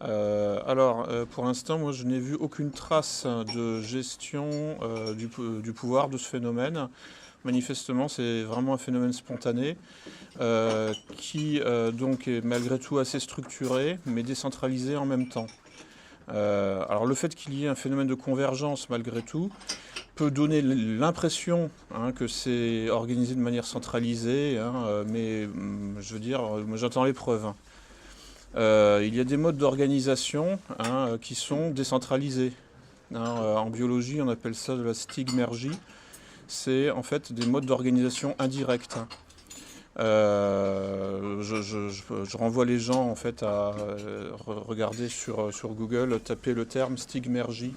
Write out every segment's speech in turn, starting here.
Pour l'instant, moi, je n'ai vu aucune trace de gestion du pouvoir de ce phénomène. Manifestement, c'est vraiment un phénomène spontané qui donc est malgré tout assez structuré, mais décentralisé en même temps. Alors le fait qu'il y ait un phénomène de convergence malgré tout peut donner l'impression que c'est organisé de manière centralisée, mais je veux dire, moi j'attends les preuves. Il y a des modes d'organisation qui sont décentralisés. En biologie, on appelle ça de la stigmergie. C'est en fait des modes d'organisation indirects. Je renvoie les gens en fait à regarder sur Google, taper le terme stigmergie.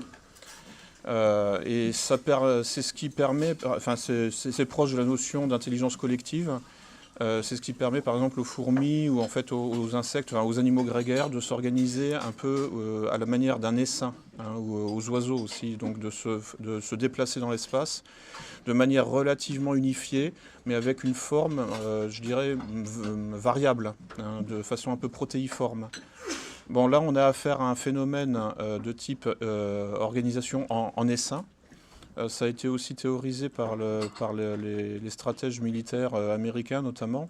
Et c'est ce qui permet, enfin c'est proche de la notion d'intelligence collective. C'est ce qui permet par exemple aux fourmis ou en fait aux insectes, enfin, aux animaux grégaires de s'organiser un peu à la manière d'un essaim, ou aux oiseaux aussi, donc de se déplacer dans l'espace de manière relativement unifiée, mais avec une forme, je dirais, variable, de façon un peu protéiforme. Bon, là, on a affaire à un phénomène de type organisation en essaim. Ça a été aussi théorisé par les stratèges militaires américains, notamment,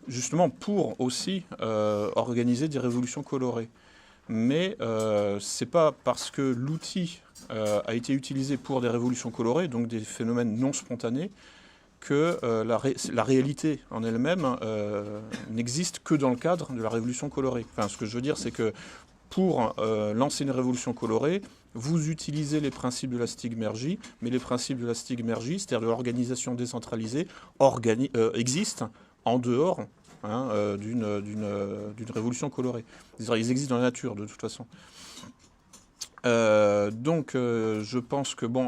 justement pour aussi organiser des révolutions colorées. Mais c'est pas parce que l'outil a été utilisé pour des révolutions colorées, donc des phénomènes non spontanés, que la réalité en elle-même n'existe que dans le cadre de la révolution colorée. Enfin, ce que je veux dire, c'est que pour lancer une révolution colorée, vous utilisez les principes de la stigmergie, mais les principes de la stigmergie, c'est-à-dire de l'organisation décentralisée, existent en dehors d'une révolution colorée. Ils existent dans la nature, de toute façon. Je pense que, bon,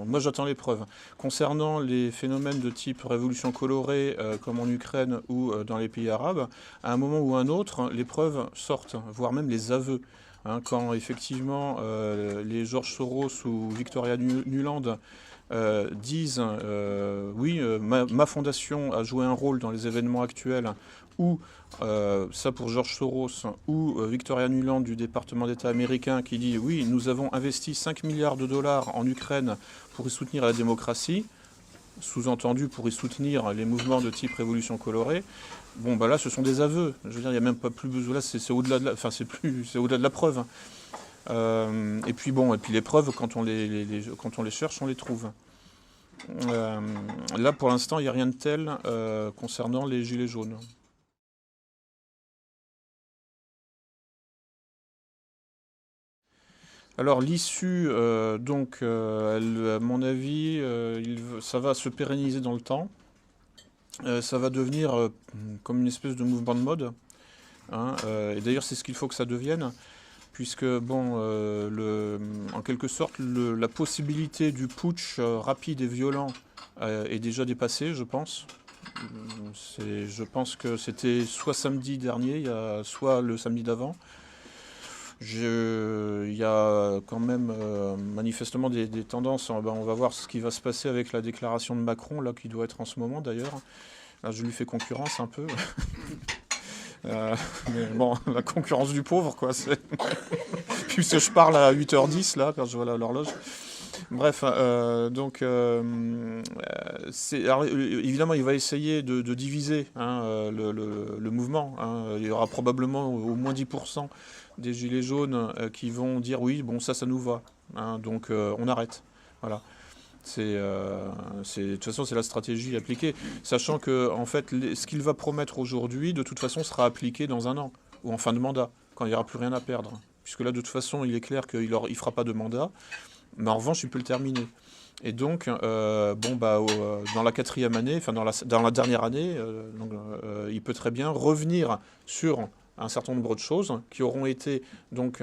moi j'attends les preuves. Concernant les phénomènes de type révolution colorée, comme en Ukraine ou dans les pays arabes, à un moment ou un autre, les preuves sortent, voire même les aveux. Quand effectivement les George Soros ou Victoria Nuland disent oui, ma fondation a joué un rôle dans les événements actuels, ou ça pour George Soros, ou Victoria Nuland du département d'État américain qui dit oui, nous avons investi 5 milliards de dollars en Ukraine pour y soutenir la démocratie, sous-entendu pour y soutenir les mouvements de type révolution colorée. Bon, bah là, ce sont des aveux. Je veux dire, il n'y a même pas plus besoin. Là, c'est au-delà de la, enfin, c'est au-delà de la preuve. Et puis les preuves, quand on les cherche, on les trouve. Là, pour l'instant, il n'y a rien de tel concernant les gilets jaunes. Alors l'issue, à mon avis, ça va se pérenniser dans le temps. Ça va devenir comme une espèce de mouvement de mode. Et d'ailleurs, c'est ce qu'il faut que ça devienne, puisque, bon, en quelque sorte, la possibilité du putsch rapide et violent est déjà dépassée, je pense. Je pense que c'était soit samedi dernier, soit le samedi d'avant. Il y a quand même manifestement des tendances. On va voir ce qui va se passer avec la déclaration de Macron, là, qui doit être en ce moment d'ailleurs. Là, je lui fais concurrence un peu. Mais bon, la concurrence du pauvre, quoi. Puisque je parle à 8h10, là, quand je vois l'horloge. Bref, alors, évidemment, il va essayer de diviser le mouvement. Il y aura probablement au moins 10% des gilets jaunes qui vont dire oui, bon, ça nous va. Donc, on arrête. Voilà. De toute façon, c'est la stratégie appliquée, sachant que en fait, ce qu'il va promettre aujourd'hui, de toute façon, sera appliqué dans un an ou en fin de mandat, quand il n'y aura plus rien à perdre. Puisque là, de toute façon, il est clair qu'il ne fera pas de mandat, mais en revanche, il peut le terminer. Et donc, dans la quatrième année, enfin dans la dernière année, il peut très bien revenir sur un certain nombre de choses qui auront été donc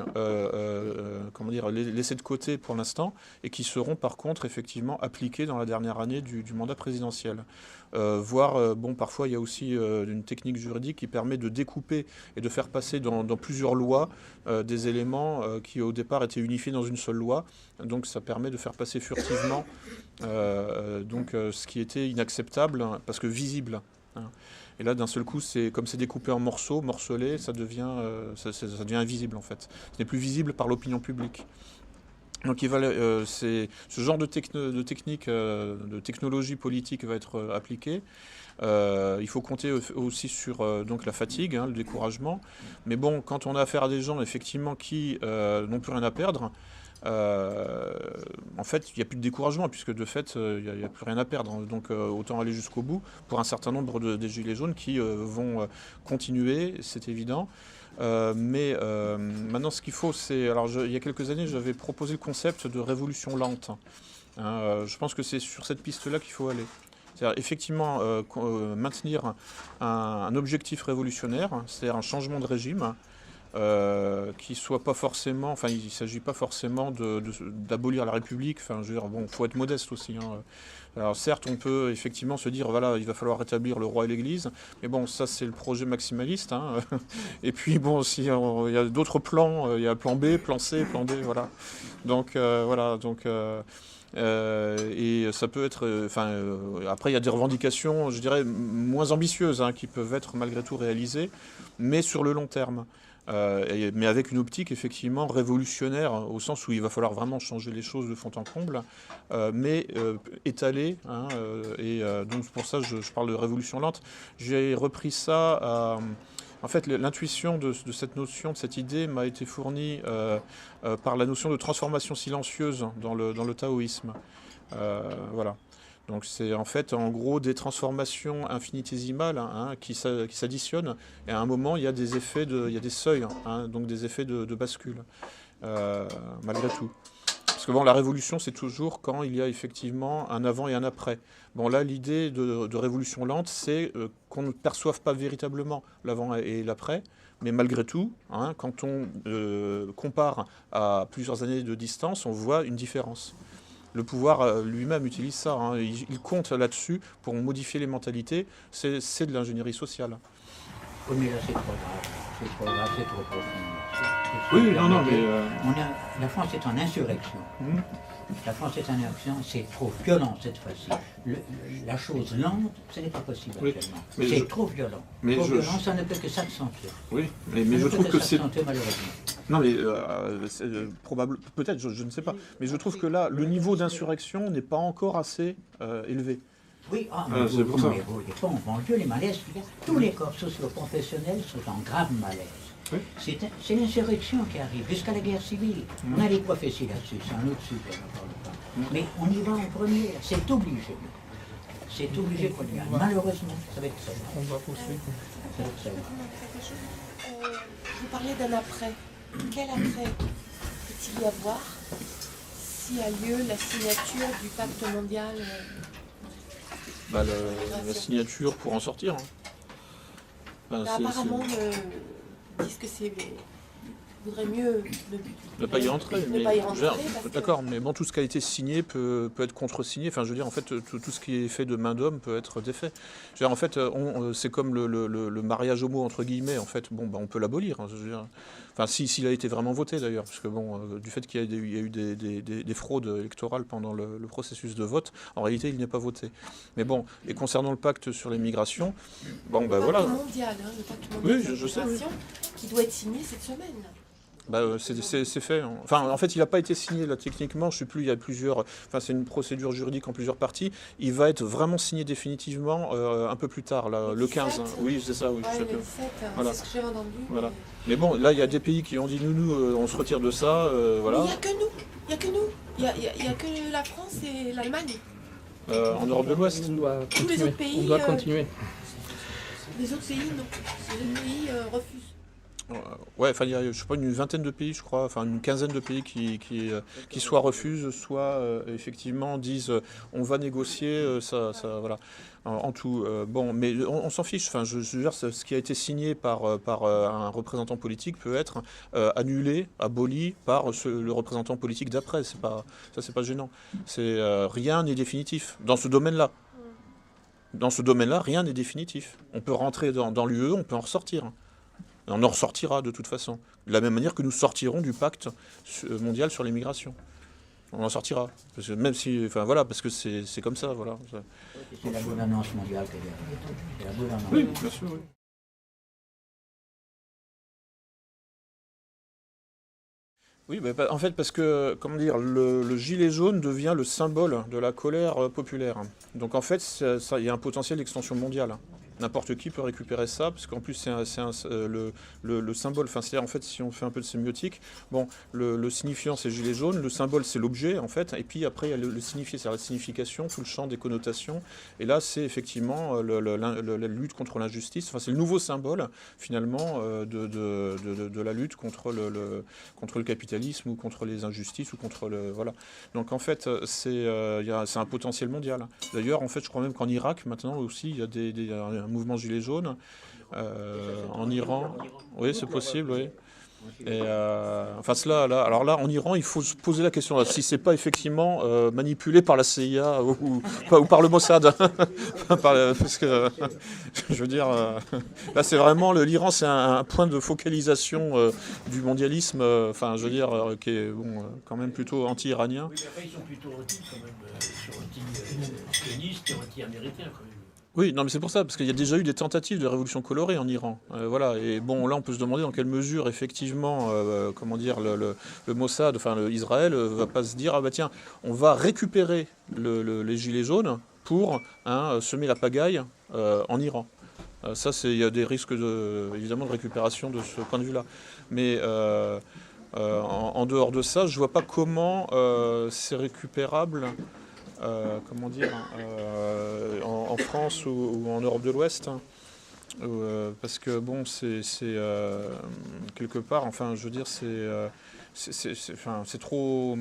laissées de côté pour l'instant et qui seront par contre effectivement appliquées dans la dernière année du mandat présidentiel. Parfois il y a aussi une technique juridique qui permet de découper et de faire passer dans plusieurs lois des éléments qui au départ étaient unifiés dans une seule loi. Donc ça permet de faire passer furtivement ce qui était inacceptable parce que visible Hein. Et là, d'un seul coup, comme c'est découpé en morceaux, morcelé, ça devient invisible en fait. Ce n'est plus visible par l'opinion publique. Donc c'est ce genre de technique, de technologie politique va être appliquée. Il faut compter aussi sur donc la fatigue, hein, le découragement. Mais bon, quand on a affaire à des gens effectivement qui n'ont plus rien à perdre, en fait, il n'y a plus de découragement puisque de fait, il n'y a plus rien à perdre. Donc autant aller jusqu'au bout pour un certain nombre des gilets jaunes qui vont continuer, c'est évident. Mais maintenant, ce qu'il faut, c'est... Alors, il y a quelques années, j'avais proposé le concept de révolution lente. Hein, je pense que c'est sur cette piste-là qu'il faut aller. C'est-à-dire, effectivement, maintenir un objectif révolutionnaire, c'est-à-dire un changement de régime, qui soit pas forcément... Enfin, il ne s'agit pas forcément d'abolir la République. Enfin, je veux dire, bon, faut être modeste aussi, hein. Alors certes, on peut effectivement se dire, voilà, il va falloir rétablir le roi et l'Église, mais bon, ça c'est le projet maximaliste. Hein. Et puis bon, il y a d'autres plans, il y a plan B, plan C, plan D, voilà. Donc voilà, donc... et ça peut être... après, il y a des revendications, je dirais, moins ambitieuses, hein, qui peuvent être malgré tout réalisées, mais sur le long terme. Mais avec une optique effectivement révolutionnaire, au sens où il va falloir vraiment changer les choses de fond en comble, mais étalée. Hein, donc pour ça, je parle de révolution lente. J'ai repris ça... En fait, l'intuition de cette notion, de cette idée, m'a été fournie par la notion de transformation silencieuse dans le taoïsme. Voilà. Donc c'est en fait en gros des transformations infinitésimales, hein, qui s'additionnent, et à un moment il y a des effets il y a des seuils, hein, donc des effets de bascule, malgré tout. Parce que bon, la révolution, c'est toujours quand il y a effectivement un avant et un après. Bon, là, l'idée de révolution lente, c'est qu'on ne perçoive pas véritablement l'avant et l'après, mais malgré tout, hein, quand on compare à plusieurs années de distance, on voit une différence. Le pouvoir lui-même utilise ça, hein, il compte là-dessus pour modifier les mentalités, c'est de l'ingénierie sociale. Oui, mais là, c'est trop grave. C'est trop grave, c'est trop profond. Oui, non, mais... La France est en insurrection. La France est en insurrection, c'est trop violent cette fois-ci. La chose lente, ce n'est pas possible actuellement. C'est trop violent. Trop violent, ça ne peut que s'accentuer. Oui, mais je trouve que c'est... malheureusement. Non, mais probable, peut-être, je ne sais pas. Mais je trouve que là, le niveau d'insurrection n'est pas encore assez élevé. Oui, c'est pour ça. Mais pas en banlieue, les malaises, tous les corps socio-professionnels sont en grave malaise. Oui. C'est l'insurrection qui arrive, jusqu'à la guerre civile. On a les prophéties là-dessus, c'est un autre sujet, on n'en parle pas. Mais on y va en premier, c'est obligé. C'est obligé pour le gars. Malheureusement, ça va être ça. On va poursuivre. Ça va être ça. Vous parlez d'un après. Quel après peut-il y avoir s'il y a lieu la signature du pacte mondial la signature pour en sortir. Hein. Apparemment, disent que c'est... voudrait mieux ne pas y rentrer. Que... D'accord, mais bon, tout ce qui a été signé peut être contre-signé. Enfin, je veux dire, en fait, tout ce qui est fait de main d'homme peut être défait. Je veux dire, en fait, c'est comme le mariage homo, entre guillemets. En fait, bon, on peut l'abolir. Hein, je veux dire. Enfin, s'il a été vraiment voté, d'ailleurs. Parce que, bon, du fait qu'il y a eu des fraudes électorales pendant le processus de vote, en réalité, il n'est pas voté. Mais bon, et concernant le pacte sur les migrations, bon, ben voilà. Mondial, hein, le pacte mondial oui, je sais, oui. Qui doit être signé cette semaine. C'est fait. Enfin, en fait, il n'a pas été signé là techniquement. Je sais plus. Il y a plusieurs. Enfin, c'est une procédure juridique en plusieurs parties. Il va être vraiment signé définitivement un peu plus tard, là, le 15. Oui, c'est ça. Oui, le 17, voilà. C'est ce que j'ai entendu. Voilà. Mais bon, là, il y a des pays qui ont dit nous, on se retire de ça. Voilà. Mais il n'y a que nous. Il n'y a que nous. Il n'y a que la France et l'Allemagne. En Europe de l'Ouest. Tous les autres pays. On doit continuer. Les autres pays, non. Les autres pays refusent. Ouais, enfin, il y a, je sais pas, une vingtaine de pays, je crois, enfin une quinzaine de pays qui soit refusent, soit effectivement disent on va négocier, ça voilà. En tout, bon, mais on s'en fiche. Enfin, je veux dire, ce qui a été signé par un représentant politique peut être annulé, aboli par le représentant politique d'après. C'est pas gênant. Rien n'est définitif dans ce domaine-là. Dans ce domaine-là, rien n'est définitif. On peut rentrer dans l'UE, on peut en ressortir. On en ressortira de toute façon, de la même manière que nous sortirons du pacte mondial sur l'immigration. on en sortira. Parce que même si, enfin voilà, parce que c'est comme ça, voilà. C'est la gouvernance mondiale qui est derrière. C'est la gouvernance. Oui, bien sûr, oui. Oui, en fait, parce que, comment dire, le gilet jaune devient le symbole de la colère populaire. Donc en fait, il y a un potentiel d'extension mondiale. N'importe qui peut récupérer ça, parce qu'en plus, le symbole, enfin, c'est-à-dire, en fait, si on fait un peu de sémiotique, bon, le signifiant, c'est gilet jaune, le symbole, c'est l'objet, en fait, et puis après, il y a le signifié, c'est la signification, tout le champ des connotations, et là, c'est effectivement la lutte contre l'injustice, enfin, c'est le nouveau symbole, finalement, de la lutte contre le capitalisme, ou contre les injustices, ou contre le... Voilà. Donc, en fait, c'est un potentiel mondial. D'ailleurs, en fait, je crois même qu'en Irak, maintenant, aussi, il y a un mouvement gilet jaune. En Iran, oui, c'est possible, oui. Et enfin, alors là, en Iran, il faut se poser la question si c'est pas effectivement manipulé par la CIA ou par le Mossad, parce que je veux dire, là, c'est vraiment l'Iran, c'est un point de focalisation du mondialisme, enfin, je veux dire, qui est bon, quand même plutôt anti-iranien. Oui, mais après, ils sont plutôt quand même sur anti-sionistes et anti-américains quand même. Oui, non, mais c'est pour ça, parce qu'il y a déjà eu des tentatives de révolution colorée en Iran. Voilà, et bon, là, on peut se demander dans quelle mesure, effectivement, comment dire, le Mossad, enfin, Israël, va pas se dire, ah bah tiens, on va récupérer les gilets jaunes pour semer la pagaille en Iran. Ça, il y a des risques, évidemment, de récupération de ce point de vue-là. Mais en dehors de ça, je vois pas comment c'est récupérable. Comment dire, en France ou en Europe de l'Ouest, parce que bon, c'est quelque part, enfin, je veux dire, c'est trop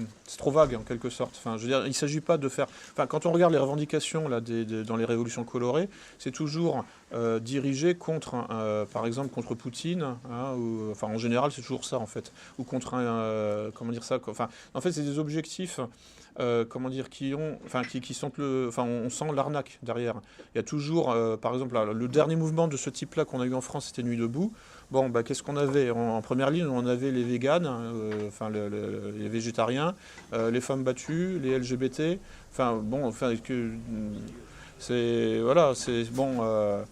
vague en quelque sorte. Enfin, je veux dire, il ne s'agit pas de faire. Enfin, quand on regarde les revendications là, dans les révolutions colorées, c'est toujours dirigé contre, par exemple, contre Poutine, ou, enfin, en général, c'est toujours ça en fait, ou contre comment dire ça. Enfin, en fait, c'est des objectifs. Comment dire, qui sentent enfin, on sent l'arnaque derrière. Il y a toujours, par exemple, le dernier mouvement de ce type-là qu'on a eu en France, c'était Nuit debout. Bon, bah, qu'est-ce qu'on avait en première ligne? On avait les véganes, enfin, les végétariens, les femmes battues, les LGBT. Enfin, bon, enfin, voilà, c'est bon.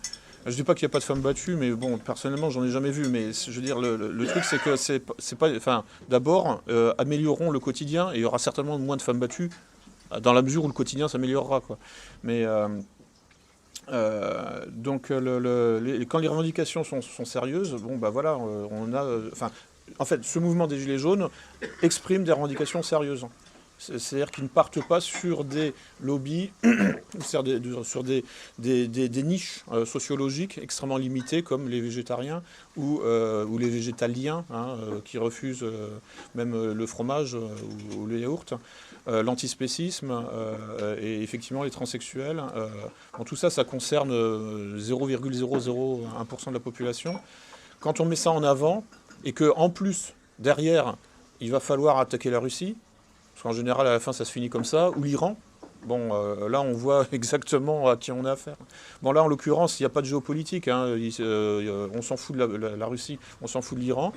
Je dis pas qu'il n'y a pas de femmes battues, mais bon, personnellement, j'en ai jamais vu. Mais je veux dire, le truc, c'est que c'est pas. Enfin, d'abord, améliorons le quotidien et il y aura certainement moins de femmes battues dans la mesure où le quotidien s'améliorera, quoi. Mais donc, quand les revendications sont sérieuses, bon, bah voilà, on a. Enfin, en fait, ce mouvement des Gilets jaunes exprime des revendications sérieuses. C'est-à-dire qu'ils ne partent pas sur des lobbies, sur des niches sociologiques extrêmement limitées, comme les végétariens ou les végétaliens, qui refusent même le fromage ou le yaourt, l'antispécisme et effectivement les transsexuels. Bon, tout ça, ça concerne 0,001% de la population. Quand on met ça en avant, et qu'en plus, derrière, il va falloir attaquer la Russie, parce qu'en général, à la fin, ça se finit comme ça, ou l'Iran. Bon, là, on voit exactement à qui on a affaire. Bon, là, en l'occurrence, il n'y a pas de géopolitique. On s'en fout de la Russie, on s'en fout de l'Iran.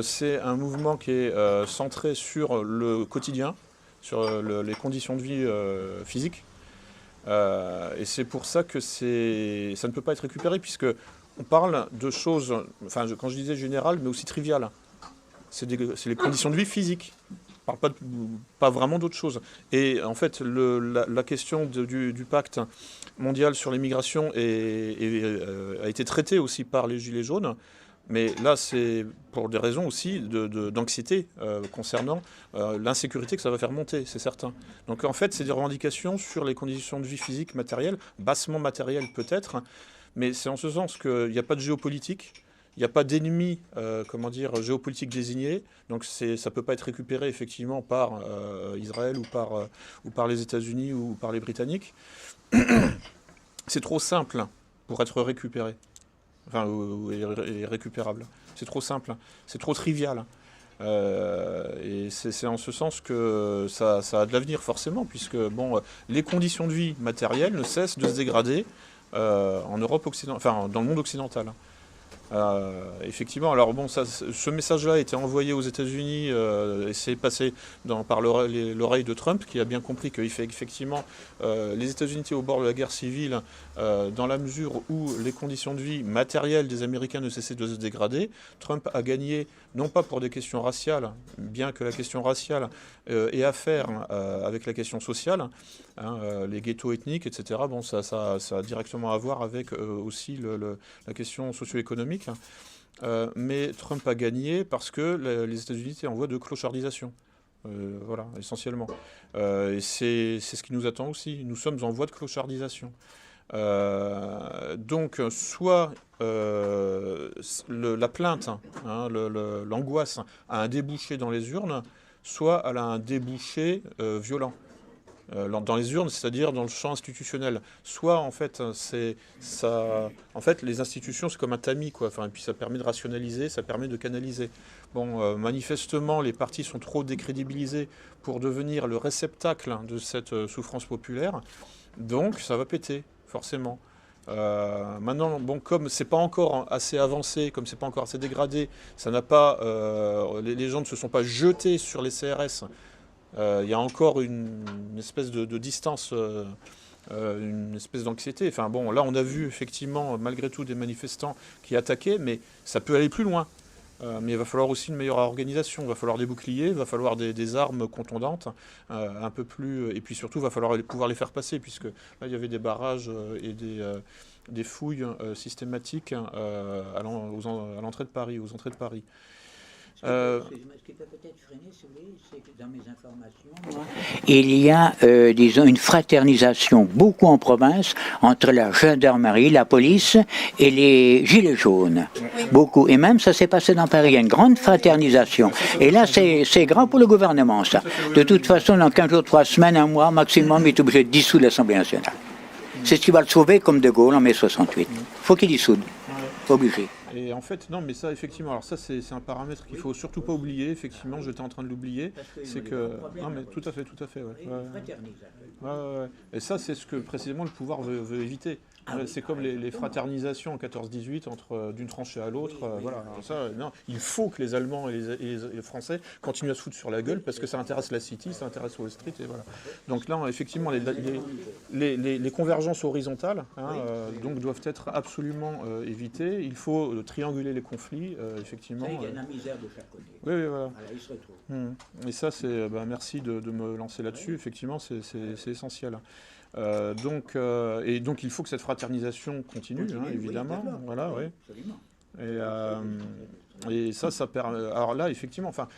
C'est un mouvement qui est centré sur le quotidien, sur les conditions de vie physiques. Et c'est pour ça que ça ne peut pas être récupéré, puisque on parle de choses, enfin, quand je disais générales, mais aussi triviales. C'est les conditions de vie physiques. On ne parle pas vraiment d'autre chose. Et en fait, la question du pacte mondial sur les migrations a été traitée aussi par les Gilets jaunes. Mais là, c'est pour des raisons aussi d'anxiété concernant l'insécurité que ça va faire monter, c'est certain. Donc en fait, c'est des revendications sur les conditions de vie physiques matérielles, bassement matérielles peut-être, mais c'est en ce sens qu'il n'y a pas de géopolitique. Il n'y a pas d'ennemi, géopolitique désigné, donc ça ne peut pas être récupéré effectivement par Israël ou par les États-Unis ou par les Britanniques. C'est trop simple pour être récupéré, enfin, et récupérable. C'est trop simple, c'est trop trivial. Et c'est en ce sens que ça a de l'avenir forcément, puisque bon, les conditions de vie matérielles ne cessent de se dégrader en Europe occidentale, enfin dans le monde occidental. Effectivement, alors bon, ce message-là a été envoyé aux États-Unis et c'est passé par l'oreille de Trump, qui a bien compris qu'effectivement, les États-Unis étaient au bord de la guerre civile dans la mesure où les conditions de vie matérielles des Américains ne cessaient de se dégrader. Trump a gagné, non pas pour des questions raciales, bien que la question raciale ait à faire avec la question sociale, les ghettos ethniques, etc. Bon, ça a directement à voir avec aussi la question socio-économique. Mais Trump a gagné parce que les États-Unis étaient en voie de clochardisation. Voilà, essentiellement. Et c'est ce qui nous attend aussi. Nous sommes en voie de clochardisation. Donc, soit la plainte, l'angoisse a un débouché dans les urnes, soit elle a un débouché violent. Dans les urnes, c'est-à-dire dans le champ institutionnel. Soit, en fait, les institutions, c'est comme un tamis, quoi. Enfin, et puis ça permet de rationaliser, ça permet de canaliser. Bon, manifestement, les partis sont trop décrédibilisés pour devenir le réceptacle de cette souffrance populaire. Donc, ça va péter, forcément. Maintenant, bon, comme c'est pas encore assez avancé, comme c'est pas encore assez dégradé, ça n'a pas, les gens ne se sont pas jetés sur les CRS. Il y a encore une espèce de distance, une espèce d'anxiété. Enfin bon, là on a vu effectivement malgré tout des manifestants qui attaquaient, mais ça peut aller plus loin. Mais il va falloir aussi une meilleure organisation, il va falloir des boucliers, il va falloir des armes contondantes, un peu plus, et puis surtout il va falloir pouvoir les faire passer, puisque là il y avait des barrages et des fouilles systématiques à l'entrée de Paris, aux entrées de Paris. Ce qui peut peut-être freiner, si vous voulez, c'est que dans mes informations, il y a, disons, une fraternisation beaucoup en province entre la gendarmerie, la police et les gilets jaunes. Oui. Beaucoup. Et même, ça s'est passé dans Paris. Il y a une grande fraternisation. Et là, c'est grand pour le gouvernement, ça. De toute façon, dans 15 jours, 3 semaines, un mois maximum, il est obligé de dissoudre l'Assemblée nationale. C'est ce qui va le sauver, comme De Gaulle en mai 68. Il faut qu'il dissoudre. Obligé. Et en fait, non, mais ça, effectivement, alors ça, c'est un paramètre qu'il ne faut surtout pas oublier. Effectivement, j'étais en train de l'oublier. C'est que. Non, mais tout à fait, ouais. Ouais. Et ça, c'est ce que précisément le pouvoir veut éviter. C'est comme les fraternisations en 14-18 d'une tranchée à l'autre. Voilà. Alors ça, non, il faut que les Allemands et les Français continuent à se foutre sur la gueule parce que ça intéresse la City, ça intéresse Wall Street, et voilà. Donc là, effectivement, les convergences horizontales donc doivent être absolument évitées. Il faut trianguler les conflits, effectivement. Il y a la misère de chaque côté. Oui, voilà. Voilà, il se retrouve. Et ça, c'est merci de me lancer là-dessus. Effectivement, c'est essentiel. Donc il faut que cette fraternisation continue, évidemment. Oui, voilà, oui. Et ça permet. Alors là, effectivement, enfin,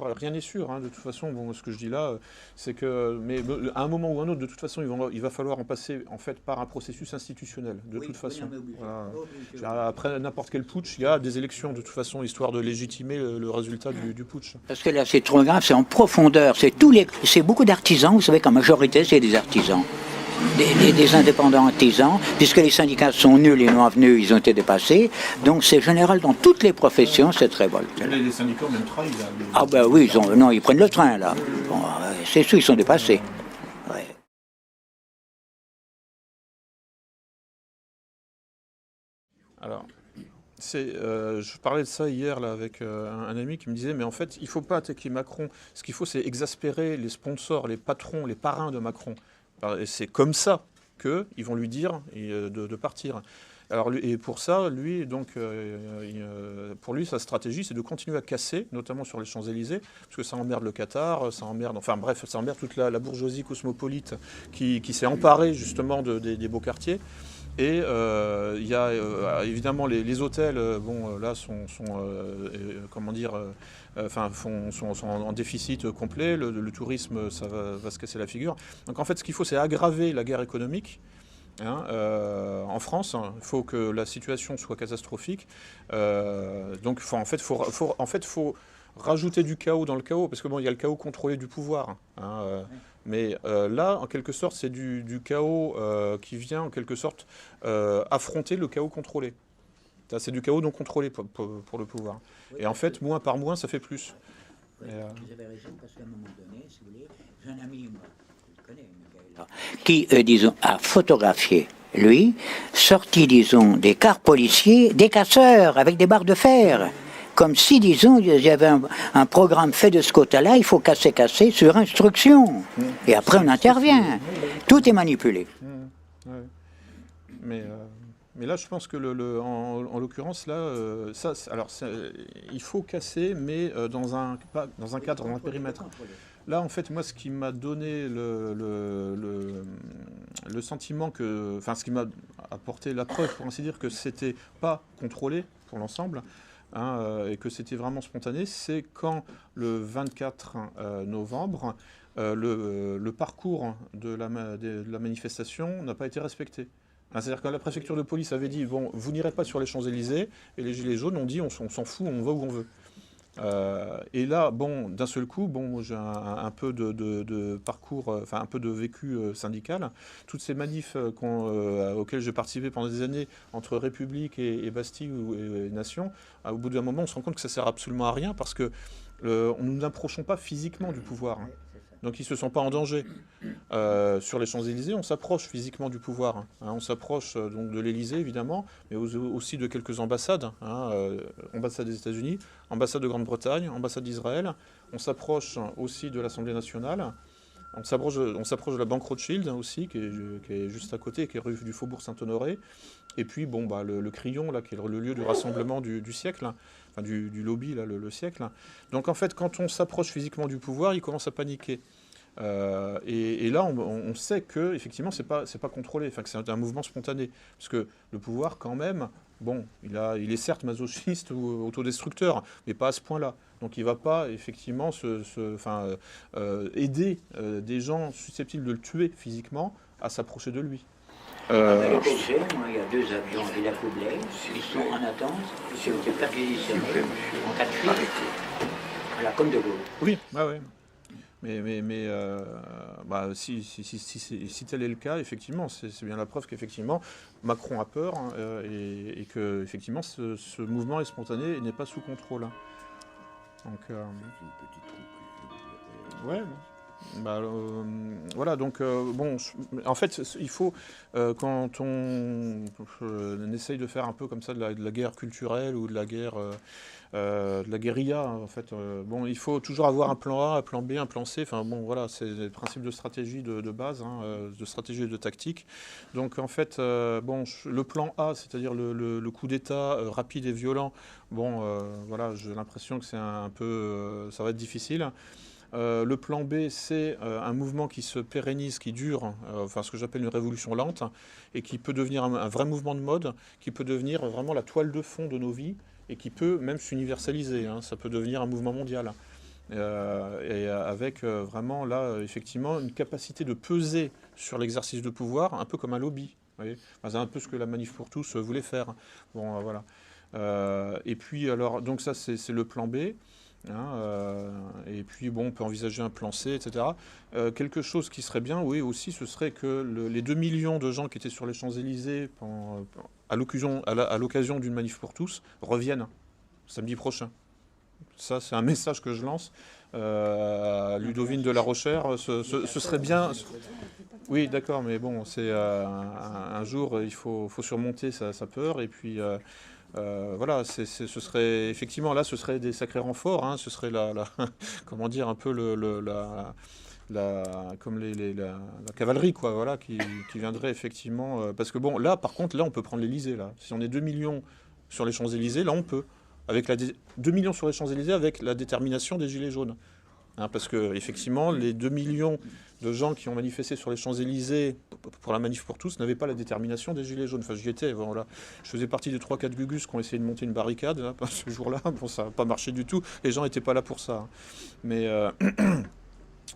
rien n'est sûr. De toute façon, bon, ce que je dis là, c'est que, mais à un moment ou un autre, de toute façon, il va falloir en passer en fait par un processus institutionnel. De toute façon. Voilà. Après n'importe quel putsch, il y a des élections de toute façon, histoire de légitimer le résultat du putsch. Parce que là, c'est trop grave, c'est en profondeur. C'est beaucoup d'artisans. Vous savez qu'en majorité, c'est des artisans. Des indépendants artisans, puisque les syndicats sont nuls et non avenus, ils ont été dépassés. Donc c'est général dans toutes les professions, cette révolte. Les syndicats même travaillent. Ah ben oui, ils prennent le train là. Bon, c'est sûr, ils sont dépassés. Ouais. Alors, je parlais de ça hier là, avec un ami qui me disait, mais en fait, il ne faut pas attaquer Macron. Ce qu'il faut, c'est exaspérer les sponsors, les patrons, les parrains de Macron. Et c'est comme ça qu'ils vont lui dire de partir. Alors, et pour ça, pour lui, sa stratégie, c'est de continuer à casser, notamment sur les Champs-Élysées, parce que ça emmerde le Qatar, ça emmerde toute la bourgeoisie cosmopolite qui s'est emparée justement des beaux quartiers. Et il y a évidemment les hôtels, là sont en déficit complet. Le tourisme, ça va se casser la figure. Donc en fait, ce qu'il faut, c'est aggraver la guerre économique. En France, il faut que la situation soit catastrophique. Donc, faut rajouter du chaos dans le chaos, parce que il y a le chaos contrôlé du pouvoir. Mais là, en quelque sorte, c'est du chaos qui vient, en quelque sorte, affronter le chaos contrôlé. C'est du chaos non contrôlé pour le pouvoir. Et en fait, moins par moins, ça fait plus. Vous avez raison, parce qu'à un moment donné, si vous voulez, j'ai un ami, qui, disons, a photographié, lui, sorti, disons, des cars policiers, des casseurs avec des barres de fer. Comme si, disons, il y avait un programme fait de ce côté-là, il faut casser sur instruction. Et après, on intervient. Tout est manipulé. Ouais. Mais là, je pense que en l'occurrence, là, il faut casser, mais dans un cadre, dans un périmètre. Là, en fait, moi, ce qui m'a donné le sentiment que, enfin, ce qui m'a apporté la preuve, pour ainsi dire, que c'était pas contrôlé pour l'ensemble, et que c'était vraiment spontané, c'est quand le 24 novembre, le parcours de la manifestation n'a pas été respecté. C'est-à-dire que la préfecture de police avait dit, bon, vous n'irez pas sur les Champs-Élysées, et les Gilets jaunes ont dit, on s'en fout, on va où on veut. Et là, bon, d'un seul coup, bon, j'ai un peu de parcours, enfin un peu de vécu syndical. Toutes ces manifs auxquelles j'ai participé pendant des années entre République et Bastille et Nation, au bout d'un moment, on se rend compte que ça sert absolument à rien parce que nous n'approchons pas physiquement du pouvoir. Donc ils ne se sentent pas en danger. Sur les Champs-Élysées, on s'approche physiquement du pouvoir. On s'approche donc de l'Élysée, évidemment, mais aussi de quelques ambassades. Ambassade des États-Unis, ambassade de Grande-Bretagne, ambassade d'Israël. On s'approche aussi de l'Assemblée nationale. On s'approche de la Banque Rothschild aussi, qui est juste à côté, qui est rue du Faubourg Saint-Honoré. Et puis, bon, le Crillon, là, qui est le lieu du rassemblement du siècle, enfin du lobby, là, le siècle. Donc, en fait, quand on s'approche physiquement du pouvoir, il commence à paniquer. Et là, on sait que effectivement, c'est pas contrôlé, enfin que c'est un mouvement spontané, parce que le pouvoir, quand même, bon, il est certes masochiste ou autodestructeur, mais pas à ce point-là. Donc, il va pas effectivement aider des gens susceptibles de le tuer physiquement à s'approcher de lui. Il y a 2 avions et la Koublet, ils sont en attente, ils ont été perquisitionnés en cas de fuite, voilà, comme de Gaulle. Oui, ouais. Mais si tel est le cas, effectivement, c'est bien la preuve qu'effectivement Macron a peur et que effectivement ce mouvement est spontané et n'est pas sous contrôle. Donc, ouais. Voilà, donc bon, en fait, il faut quand on essaye de faire un peu comme ça de la guerre culturelle ou de la guerre de la guérilla, en fait, bon, il faut toujours avoir un plan A, un plan B, un plan C. Enfin bon, voilà, c'est le principe de stratégie de base, de stratégie et de tactique. Donc en fait, bon, le plan A, c'est-à-dire le coup d'État rapide et violent. Bon, voilà, j'ai l'impression que c'est un peu, ça va être difficile. Le plan B, c'est un mouvement qui se pérennise, qui dure, enfin ce que j'appelle une révolution lente, et qui peut devenir un vrai mouvement de mode, qui peut devenir vraiment la toile de fond de nos vies, et qui peut même s'universaliser. Ça peut devenir un mouvement mondial. Et avec vraiment, là, effectivement, une capacité de peser sur l'exercice de pouvoir, un peu comme un lobby. Vous voyez, c'est un peu ce que la Manif pour tous voulait faire. Bon, voilà. Et puis, alors, donc ça, c'est le plan B. Et puis bon, on peut envisager un plan C, etc. Quelque chose qui serait bien, oui, aussi, ce serait que les 2 millions de gens qui étaient sur les Champs-Élysées à l'occasion d'une manif pour tous reviennent samedi prochain. Ça, c'est un message que je lance à Ludovine de la Rochère. Ce serait bien. Oui, d'accord, mais bon, c'est un jour, il faut surmonter sa peur, et puis. Voilà, ce serait effectivement là, ce serait des sacrés renforts. Ce serait comment dire, un peu comme la cavalerie, quoi. Voilà, qui viendrait effectivement. Parce que bon, là, par contre, là, on peut prendre l'Élysée. Là, si on est 2 millions sur les Champs-Élysées, là, on peut. Avec 2 millions sur les Champs-Élysées, avec la détermination des Gilets jaunes. Parce que effectivement, les 2 millions de gens qui ont manifesté sur les Champs-Élysées pour la manif pour tous n'avaient pas la détermination des Gilets jaunes. Enfin, j'y étais. Voilà. Je faisais partie des 3-4 gugus qui ont essayé de monter une barricade. Ce jour-là, bon, ça n'a pas marché du tout. Les gens n'étaient pas là pour ça. Mais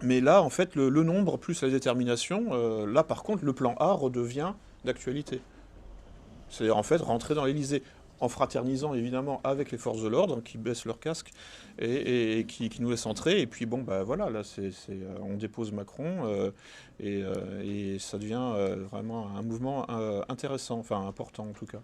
là, en fait, le nombre plus la détermination, là, par contre, le plan A redevient d'actualité. C'est-à-dire, en fait, rentrer dans l'Élysée. En fraternisant évidemment avec les forces de l'ordre qui baissent leur casque et qui nous laissent entrer. Et puis bon, bah voilà, là on dépose Macron et ça devient vraiment un mouvement intéressant, enfin important en tout cas.